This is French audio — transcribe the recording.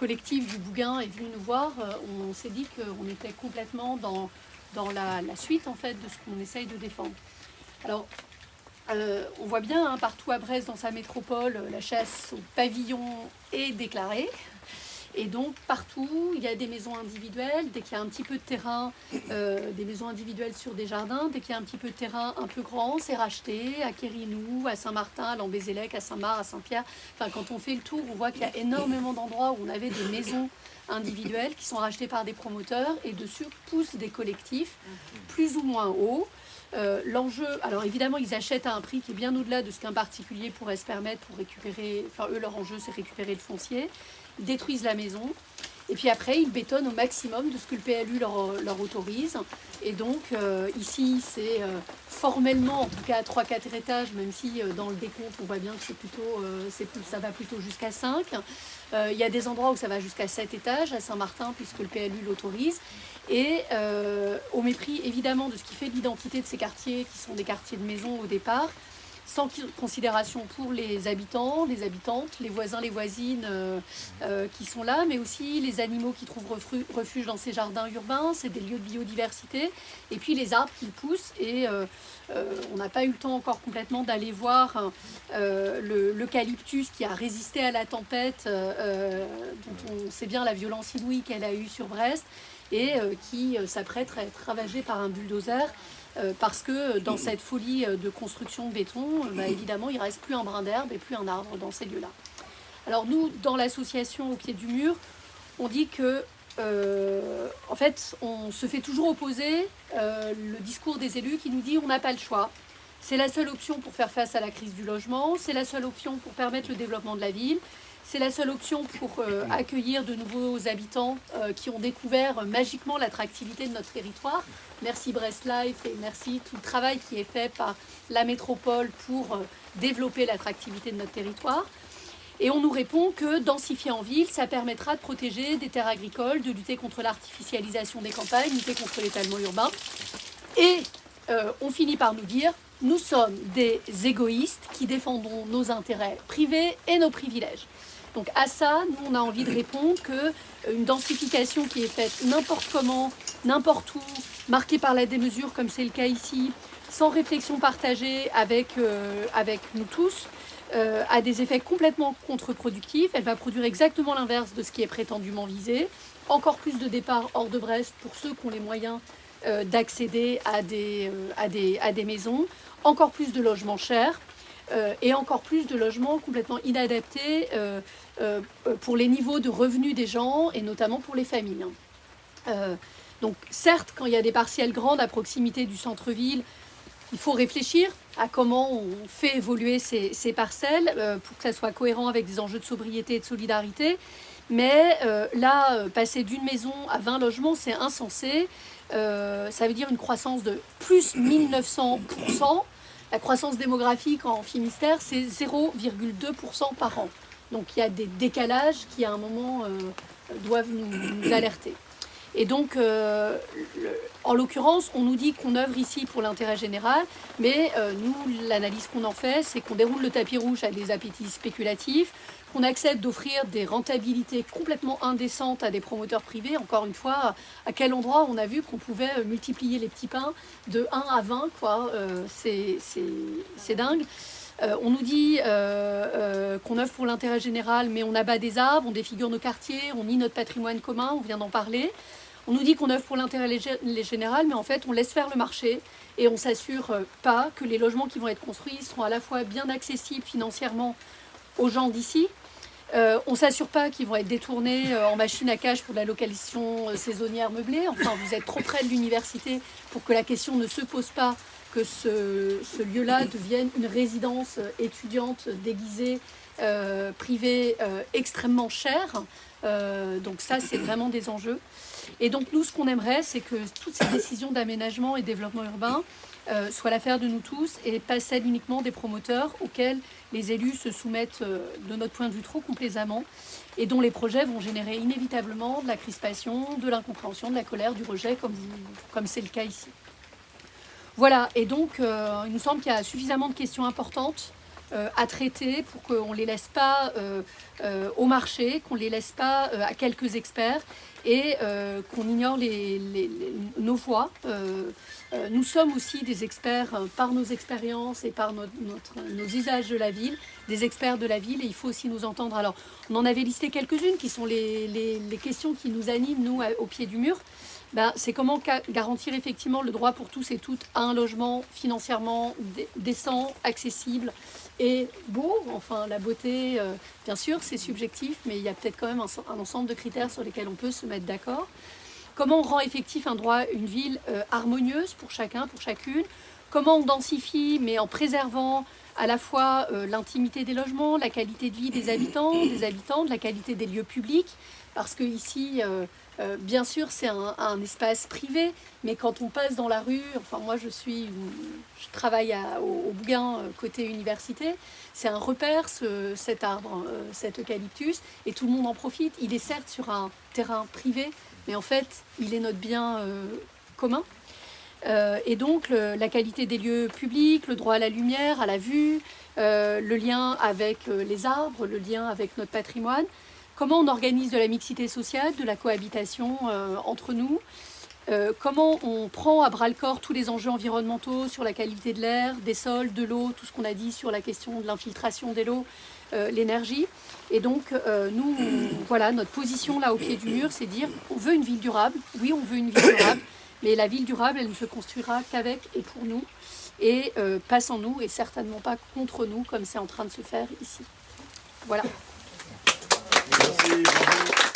collectif du Bougain est venu nous voir, on s'est dit qu'on était complètement dans la suite en fait de ce qu'on essaye de défendre. Alors, on voit bien partout à Brest, dans sa métropole, la chasse au pavillon est déclarée. Et donc partout, il y a des maisons individuelles. Dès qu'il y a un petit peu de terrain, des maisons individuelles sur des jardins, dès qu'il y a un petit peu de terrain un peu grand, c'est racheté à Quérinou, à Saint-Martin, à Lambézélec, à Saint-Marc, à Saint-Pierre. Enfin, quand on fait le tour, on voit qu'il y a énormément d'endroits où on avait des maisons individuelles qui sont rachetées par des promoteurs et dessus poussent des collectifs plus ou moins hauts. L'enjeu, alors évidemment, ils achètent à un prix qui est bien au-delà de ce qu'un particulier pourrait se permettre pour récupérer. Enfin, eux, leur enjeu, c'est récupérer le foncier. Ils détruisent la maison. Et puis après, ils bétonnent au maximum de ce que le PLU leur autorise. Et donc, ici, c'est formellement, en tout cas, à 3-4 étages, même si dans le décompte, on voit bien que c'est plutôt, ça va plutôt jusqu'à 5. Il y a des endroits où ça va jusqu'à 7 étages, à Saint-Martin, puisque le PLU l'autorise. Et au mépris, évidemment, de ce qui fait l'identité de ces quartiers, qui sont des quartiers de maison au départ, sans considération pour les habitants, les habitantes, les voisins, les voisines qui sont là, mais aussi les animaux qui trouvent refuge dans ces jardins urbains, c'est des lieux de biodiversité, et puis les arbres qui poussent, et on n'a pas eu le temps encore complètement d'aller voir l'eucalyptus qui a résisté à la tempête, dont on sait bien la violence inouïe qu'elle a eue sur Brest, et qui s'apprête à être ravagé par un bulldozer. Parce que dans cette folie de construction de béton, évidemment, il ne reste plus un brin d'herbe et plus un arbre dans ces lieux-là. Alors nous, dans l'association Au Pied du Mur, on dit que, en fait, on se fait toujours opposer le discours des élus qui nous dit on n'a pas le choix. C'est la seule option pour faire face à la crise du logement, c'est la seule option pour permettre le développement de la ville. C'est la seule option pour accueillir de nouveaux habitants qui ont découvert magiquement l'attractivité de notre territoire. Merci Brest Life et merci tout le travail qui est fait par la métropole pour développer l'attractivité de notre territoire. Et on nous répond que densifier en ville, ça permettra de protéger des terres agricoles, de lutter contre l'artificialisation des campagnes, lutter contre l'étalement urbain. Et on finit par nous dire, nous sommes des égoïstes qui défendons nos intérêts privés et nos privilèges. Donc à ça, nous, on a envie de répondre qu'une densification qui est faite n'importe comment, n'importe où, marquée par la démesure, comme c'est le cas ici, sans réflexion partagée avec nous tous, a des effets complètement contre-productifs. Elle va produire exactement l'inverse de ce qui est prétendument visé. Encore plus de départs hors de Brest pour ceux qui ont les moyens d'accéder à des maisons, encore plus de logements chers. Et encore plus de logements complètement inadaptés pour les niveaux de revenus des gens et notamment pour les familles. Donc certes, quand il y a des parcelles grandes à proximité du centre-ville, il faut réfléchir à comment on fait évoluer ces parcelles pour que ça soit cohérent avec des enjeux de sobriété et de solidarité. Mais là, passer d'une maison à 20 logements, c'est insensé. Ça veut dire une croissance de plus 1900%. La croissance démographique en Finistère, c'est 0,2% par an. Donc il y a des décalages qui, à un moment, doivent nous alerter. Et donc, en l'occurrence, on nous dit qu'on œuvre ici pour l'intérêt général, mais nous, l'analyse qu'on en fait, c'est qu'on déroule le tapis rouge à des appétits spéculatifs, qu'on accepte d'offrir des rentabilités complètement indécentes à des promoteurs privés. Encore une fois, à quel endroit on a vu qu'on pouvait multiplier les petits pains de 1 à 20, quoi. C'est dingue. On nous dit qu'on œuvre pour l'intérêt général, mais on abat des arbres, on défigure nos quartiers, on nie notre patrimoine commun, on vient d'en parler. On nous dit qu'on œuvre pour l'intérêt général, mais en fait, on laisse faire le marché et on ne s'assure pas que les logements qui vont être construits seront à la fois bien accessibles financièrement aux gens d'ici. On ne s'assure pas qu'ils vont être détournés en machine à cash pour de la localisation saisonnière meublée. Enfin, vous êtes trop près de l'université pour que la question ne se pose pas que ce lieu-là devienne une résidence étudiante déguisée, privée, extrêmement chère. Donc ça, c'est vraiment des enjeux. Et donc nous, ce qu'on aimerait, c'est que toutes ces décisions d'aménagement et de développement urbain soient l'affaire de nous tous et pas celle uniquement des promoteurs auxquels les élus se soumettent de notre point de vue trop complaisamment et dont les projets vont générer inévitablement de la crispation, de l'incompréhension, de la colère, du rejet, comme c'est le cas ici. Voilà, et donc il nous semble qu'il y a suffisamment de questions importantes à traiter, pour qu'on ne les laisse pas au marché, qu'on ne les laisse pas à quelques experts et qu'on ignore nos voix. Nous sommes aussi des experts par nos expériences et par nos usages de la ville, des experts de la ville, et il faut aussi nous entendre. Alors, on en avait listé quelques-unes qui sont les questions qui nous animent, nous, au pied du mur. Ben, c'est comment garantir effectivement le droit pour tous et toutes à un logement financièrement décent, accessible et beau. Enfin, la beauté, bien sûr, c'est subjectif, mais il y a peut-être quand même un ensemble de critères sur lesquels on peut se mettre d'accord. Comment on rend effectif un droit, une ville harmonieuse pour chacun, pour chacune. Comment on densifie, mais en préservant à la fois l'intimité des logements, la qualité de vie des habitantes, la qualité des lieux publics, parce que ici, bien sûr, c'est un espace privé, mais quand on passe dans la rue, enfin moi je travaille au Bougain, côté université, c'est un repère cet arbre, cet eucalyptus, et tout le monde en profite. Il est certes sur un terrain privé, mais en fait, il est notre bien commun. Et donc la qualité des lieux publics, le droit à la lumière, à la vue, le lien avec les arbres, le lien avec notre patrimoine. Comment on organise de la mixité sociale, de la cohabitation entre nous. Comment on prend à bras-le-corps tous les enjeux environnementaux sur la qualité de l'air, des sols, de l'eau, tout ce qu'on a dit sur la question de l'infiltration des lots, l'énergie. Et donc, voilà, notre position là au pied du mur, c'est dire on veut une ville durable. Oui, on veut une ville durable, mais la ville durable, elle ne se construira qu'avec et pour nous, et pas sans nous, et certainement pas contre nous, comme c'est en train de se faire ici. Voilà. Merci, bravo.